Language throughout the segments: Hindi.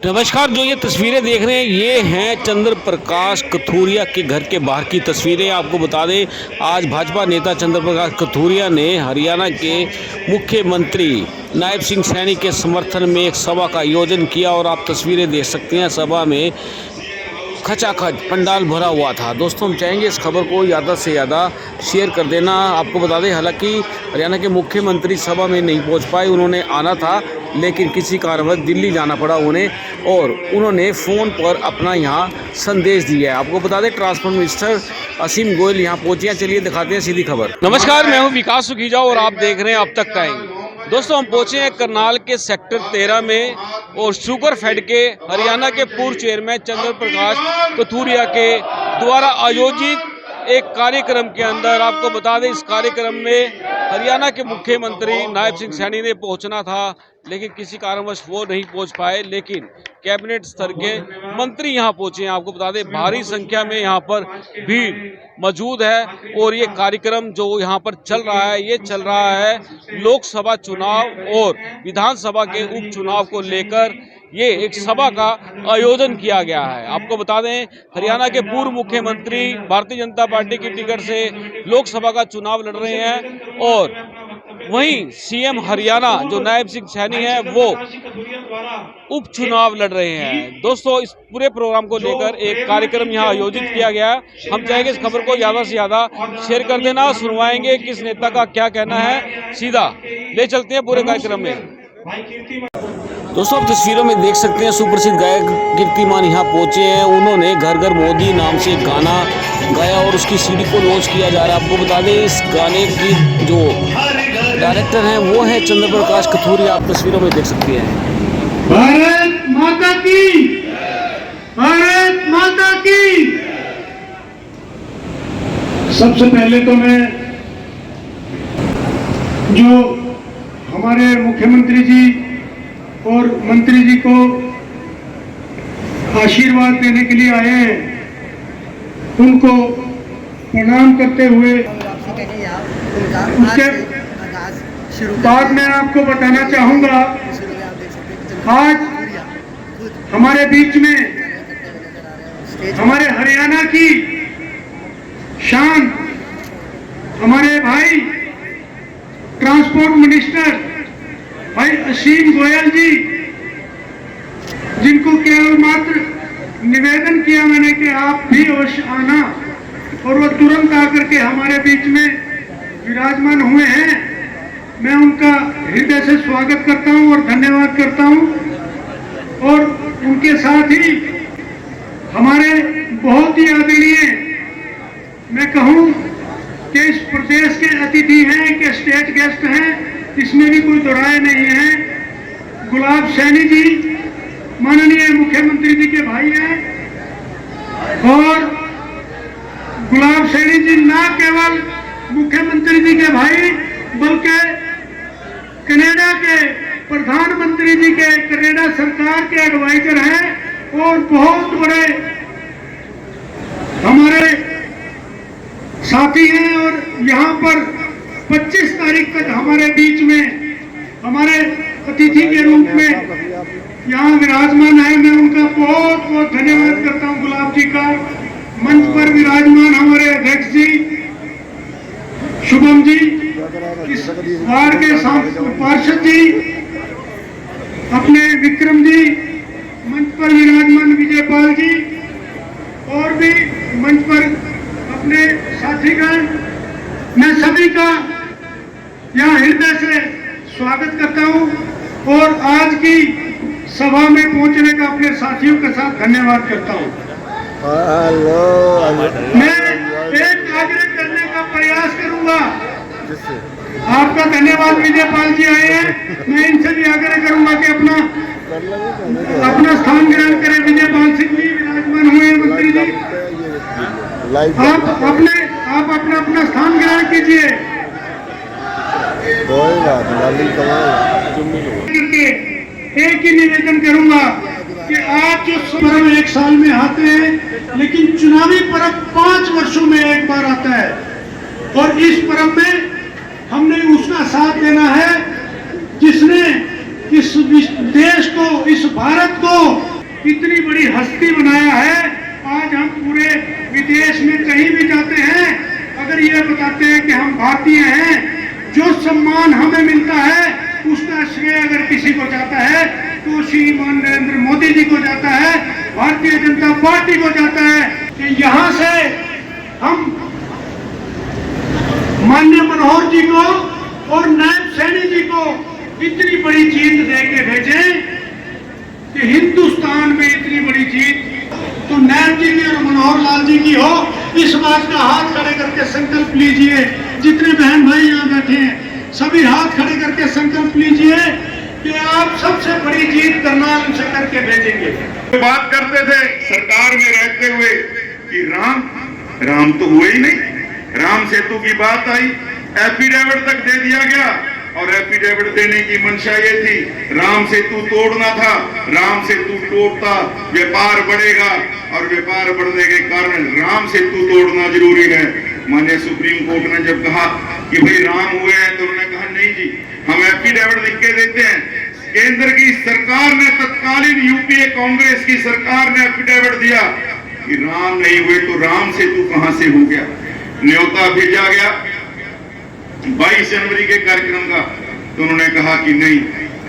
नमस्कार। जो ये तस्वीरें देख रहे हैं ये हैं चंद्र प्रकाश कथूरिया के घर के बाहर की तस्वीरें। आपको बता दें आज भाजपा नेता चंद्र प्रकाश कथूरिया ने हरियाणा के मुख्यमंत्री नायब सिंह सैनी के समर्थन में एक सभा का आयोजन किया और आप तस्वीरें देख सकते हैं। सभा में खचाखच पंडाल भरा हुआ था। दोस्तों हम चाहेंगे इस खबर को ज़्यादा से ज़्यादा शेयर कर देना। आपको बता दें हालांकि हरियाणा के मुख्यमंत्री सभा में नहीं पहुंच पाए, उन्होंने आना था लेकिन किसी कारणवश दिल्ली जाना पड़ा उन्हें और उन्होंने फ़ोन पर अपना यहाँ संदेश दिया है। आपको बता दें ट्रांसपोर्ट मिनिस्टर असीम गोयल यहाँ पहुँचे हैं। चलिए दिखाते हैं सीधी खबर। नमस्कार, मैं हूँ विकास सुखीजा और आप देख रहे हैं अब तक टाइम। दोस्तों हम पहुंचे हैं करनाल के सेक्टर 13 में और शुगर फेड के हरियाणा के पूर्व चेयरमैन चंद्र प्रकाश कथूरिया के द्वारा आयोजित एक कार्यक्रम के अंदर। आपको बता दें इस कार्यक्रम में हरियाणा के मुख्यमंत्री नायब सिंह सैनी ने पहुंचना था लेकिन किसी कारणवश वो नहीं पहुंच पाए, लेकिन कैबिनेट स्तर के मंत्री यहां पहुंचे हैं। आपको बता दें भारी संख्या में यहां पर भीड़ मौजूद है और ये कार्यक्रम जो यहां पर चल रहा है ये चल रहा है लोकसभा चुनाव और विधानसभा के उपचुनाव को लेकर ये एक सभा का आयोजन किया गया है। आपको बता दें हरियाणा के पूर्व मुख्यमंत्री भारतीय जनता पार्टी की टिकट से लोकसभा का चुनाव लड़ रहे हैं और वहीं सीएम हरियाणा जो नायब सिंह सैनी है वो उपचुनाव लड़ रहे हैं। दोस्तों इस पूरे प्रोग्राम को लेकर एक कार्यक्रम यहाँ आयोजित किया गया। हम चाहेंगे इस खबर को ज़्यादा से ज़्यादा शेयर कर देना। सुनवाएंगे किस नेता का क्या कहना है, सीधा ले चलते हैं पूरे कार्यक्रम में। दोस्तों आप तस्वीरों में देख सकते हैं सुप्रसिद्ध गायक कीर्तिमान यहाँ पहुंचे हैं। उन्होंने घर घर मोदी नाम से गाना गाया और उसकी सीडी को लॉन्च किया जा रहा है। आपको बता दें इस गाने की जो डायरेक्टर हैं वो है चंद्र प्रकाश कथूरिया। आप तस्वीरों में देख सकते हैं। भारत माता की, भारत माता की। सबसे पहले तो मैं जो हमारे मुख्यमंत्री जी और मंत्री जी को आशीर्वाद देने के लिए आए हैं उनको प्रणाम करते हुए उसके बाद मैं आपको बताना चाहूंगा आज हमारे बीच में हमारे हरियाणा की शान हमारे भाई ट्रांसपोर्ट मिनिस्टर भाई असीम गोयल जी, जिनको केवल मात्र निवेदन किया मैंने कि आप भी अवश्य आना और वो तुरंत आकर के हमारे बीच में विराजमान हुए हैं। मैं उनका हृदय से स्वागत करता हूं और धन्यवाद करता हूं और उनके साथ ही हमारे बहुत ही आदरणीय मैं कहूं कि इस प्रदेश के अतिथि हैं कि स्टेट गेस्ट हैं, इसमें भी कोई दो राय नहीं है। गुलाब सैनी जी माननीय मुख्यमंत्री जी के भाई हैं और गुलाब सैनी जी न केवल मुख्यमंत्री जी के भाई बल्कि कनाडा के प्रधानमंत्री जी के कनाडा सरकार के एडवाइजर हैं और बहुत बड़े हमारे साथी हैं और यहाँ पर 25 तारीख तक हमारे बीच में हमारे अतिथि के रूप में यहाँ विराजमान है। मैं उनका बहुत बहुत धन्यवाद करता हूँ गुलाब जी का। मंच पर विराजमान हमारे अध्यक्ष जी शुभम जी, इस वार्ड के पार्षद जी अपने विक्रम जी, मंच पर विराजमान विजयपाल जी और भी मंच पर अपने साथीगण, मैं सभी का यहाँ हृदय से स्वागत करता हूँ और आज की सभा में पहुंचने का अपने साथियों के साथ धन्यवाद करता हूँ। मैं एक आग्रह करने का प्रयास करूंगा। आपका धन्यवाद विजयपाल जी आए हैं, मैं इनसे भी आग्रह करूंगा कि अपना स्थान ग्रहण करें। विजयपाल सिंह जी विराजमान हुए मंत्री जी, आप अपना स्थान ग्रहण कीजिए। एक ही निवेदन करूंगा कि आज जो पर्व एक साल में आते हैं लेकिन चुनावी पर्व 5 वर्षों में एक बार आता है और इस पर्व में हमने उसका साथ देना है जिसने इस देश को, इस भारत को इतनी बड़ी हस्ती बनाया है। आज हम पूरे विदेश में कहीं भी जाते हैं, अगर ये बताते हैं कि हम भारतीय हैं, जो सम्मान हमें मिलता है उसका श्रेय अगर किसी को जाता है तो श्रीमान नरेंद्र मोदी जी को जाता है, भारतीय जनता पार्टी को जाता है। कि यहाँ से हम माननीय मनोहर जी को और नायब सैनी जी को इतनी बड़ी जीत दे के भेजे कि हिंदुस्तान में इतनी बड़ी जीत तो नायब जी की और मनोहर लाल जी की हो, इस बात का हाथ खड़े करके संकल्प लीजिए। जितने बहन भाई यहाँ बैठे हैं सभी हाथ खड़े करके संकल्प लीजिए कि आप सबसे बड़ी जीत करनाल से करके भेजेंगे। बात करते थे सरकार में रहते हुए कि राम तो हुए ही नहीं, राम सेतु की बात आई, एफिडेविट तक दे दिया गया और एफिडेविट देने की मंशा ये थी राम सेतु तोड़ना था। राम सेतु टूटता व्यापार बढ़ेगा और व्यापार बढ़ने के कारण राम सेतु तोड़ना जरूरी है। माननीय सुप्रीम कोर्ट ने जब कहा कि भाई राम हुए हैं तो उन्होंने कहा नहीं जी, हम एफिडेविट लिख के देते हैं। केंद्र की सरकार ने, तत्कालीन यूपीए कांग्रेस की सरकार ने एफिडेविट दिया कि राम नहीं हुए तो राम सेतु कहां से हो गया। न्योता भेजा गया 22 जनवरी के कार्यक्रम का, तो उन्होंने कहा कि नहीं,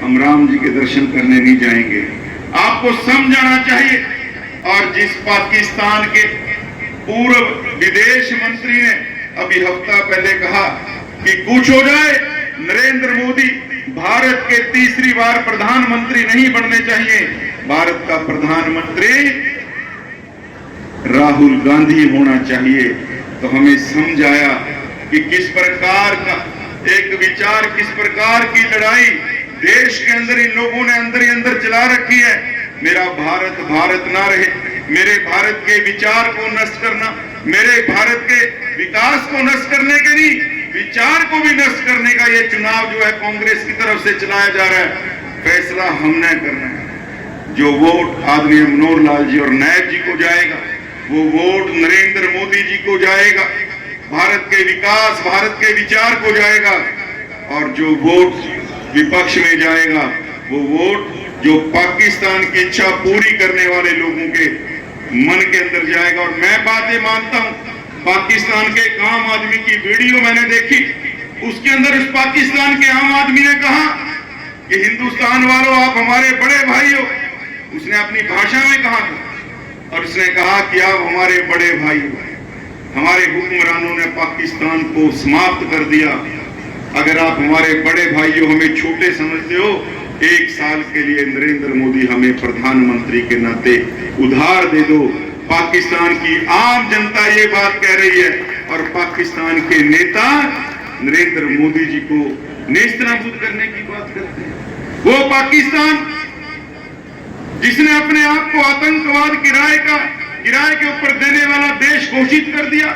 हम राम जी के दर्शन करने नहीं जाएंगे। आपको समझाना चाहिए। और जिस पाकिस्तान के पूर्व विदेश मंत्री ने अभी हफ्ता पहले कहा कि कुछ हो जाए, नरेंद्र मोदी भारत के तीसरी बार प्रधानमंत्री नहीं बनने चाहिए, भारत का प्रधानमंत्री राहुल गांधी होना चाहिए। तो हमें समझाया कि किस प्रकार का एक विचार, किस प्रकार की लड़ाई देश के अंदर इन लोगों ने अंदर ही अंदर चला रखी है। मेरा भारत भारत ना रहे, मेरे भारत के विचार को नष्ट करना, मेरे भारत के विकास को नष्ट करने के नहीं, विचार को भी नष्ट करने का ये चुनाव जो है कांग्रेस की तरफ से चलाया जा रहा है। फैसला हमने करना है। जो वोट आदरणीय मनोहर लाल जी और नायब जी को जाएगा, वो वोट नरेंद्र मोदी जी को जाएगा, भारत के विकास, भारत के विचार को जाएगा। और जो वोट विपक्ष में जाएगा, वो वोट जो पाकिस्तान की इच्छा पूरी करने वाले लोगों के मन के अंदर जाएगा। और मैं बातें मानता हूं, पाकिस्तान के एक आम आदमी की वीडियो मैंने देखी, उसके अंदर उस पाकिस्तान के आम आदमी ने कहा कि हिंदुस्तान वालों, आप हमारे बड़े भाई हो। उसने अपनी भाषा में कहा था और उसने कहा कि आप हमारे बड़े भाई हो। हमारे हुक्मरानों ने पाकिस्तान को समाप्त कर दिया। अगर आप हमारे बड़े भाई हो, हमें छोटे समझते हो, 1 साल के लिए नरेंद्र मोदी हमें प्रधानमंत्री के नाते उधार दे दो। पाकिस्तान की आम जनता ये बात कह रही है और पाकिस्तान के नेता नरेंद्र मोदी जी को नेस्तनाबूद करने की बात करते हैं। वो पाकिस्तान जिसने अपने आप को आतंकवाद किराए के ऊपर देने वाला देश घोषित कर दिया,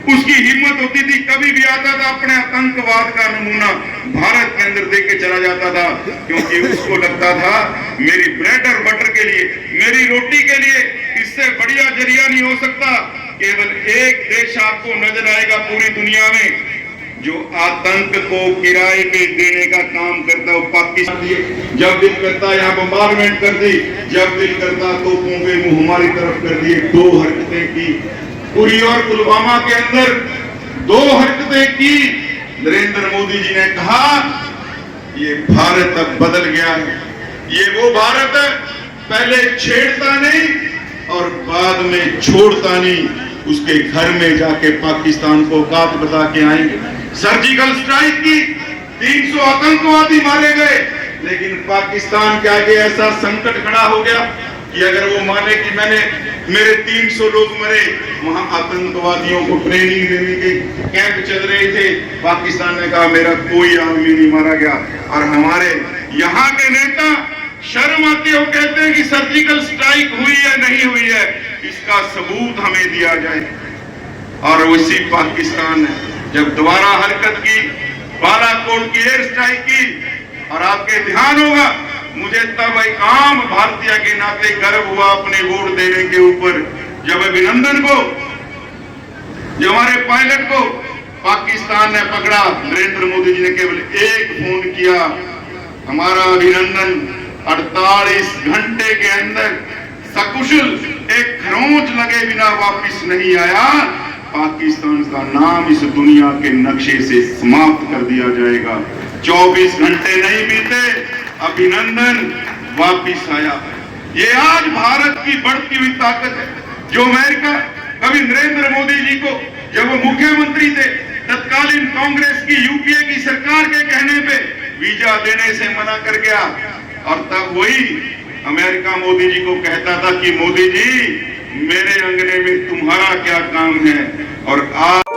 उसकी हिम्मत होती थी, कभी भी आता था अपने आतंकवाद का नमूना भारत के अंदर देके चला जाता था, क्योंकि उसको लगता था मेरी ब्रेड और बटर के लिए, मेरी रोटी के लिए इससे बढ़िया जरिया नहीं हो सकता। केवल एक देश आपको नजर आएगा पूरी दुनिया में जो आतंक को किराए पे देने का काम करता है, पाकिस्तान। जब दिल करता यहाँ बम्बारमेंट कर दी, जब दिल करता तोपों के मुंह हमारी तरफ कर दिए। 2 हरकतें की उरी और पुलवामा के अंदर, 2 हरकतें की। नरेंद्र मोदी जी ने कहा ये भारत अब बदल गया है, ये वो भारत है पहले छेड़ता नहीं और बाद में छोड़ता नहीं। उसके घर में जाके पाकिस्तान को औकात बता के आएंगे। सर्जिकल स्ट्राइक की, 300 आतंकवादी मारे गए, लेकिन पाकिस्तान के आगे ऐसा संकट खड़ा हो गया कि अगर वो माने कि मेरे 300 लोग मरे, वहां आतंकवादियों को ट्रेनिंग देने के कैंप चल रहे थे, पाकिस्तान ने कहा मेरा कोई आदमी नहीं मारा गया। और हमारे यहाँ के नेता शर्म आते हो कहते हैं कि सर्जिकल स्ट्राइक हुई है नहीं हुई है, इसका सबूत हमें दिया जाए। और उसी पाकिस्तान ने जब दोबारा हरकत की, बालाकोट की एयर स्ट्राइक की, और आपके ध्यान होगा मुझे तब एक आम भारतीय के नाते गर्व हुआ अपने वोट देने के ऊपर, जब अभिनंदन को, जो हमारे पायलट को पाकिस्तान ने पकड़ा, नरेंद्र मोदी जी ने केवल एक फोन किया, हमारा अभिनंदन 48 घंटे के अंदर सकुशल एक खरोंच लगे बिना वापस नहीं आया, पाकिस्तान का नाम इस दुनिया के नक्शे से समाप्त कर दिया जाएगा। 24 घंटे नहीं बीते, अभिनंदन वापस आया। ये आज भारत की बढ़ती हुई ताकत है। जो अमेरिका कभी नरेंद्र मोदी जी को जब वो मुख्यमंत्री थे, तत्कालीन कांग्रेस की यूपीए की सरकार के कहने पे वीजा देने से मना कर गया, और तब वही अमेरिका मोदी जी को कहता था कि मोदी जी मेरे अंगने में तुम्हारा क्या काम है। और आज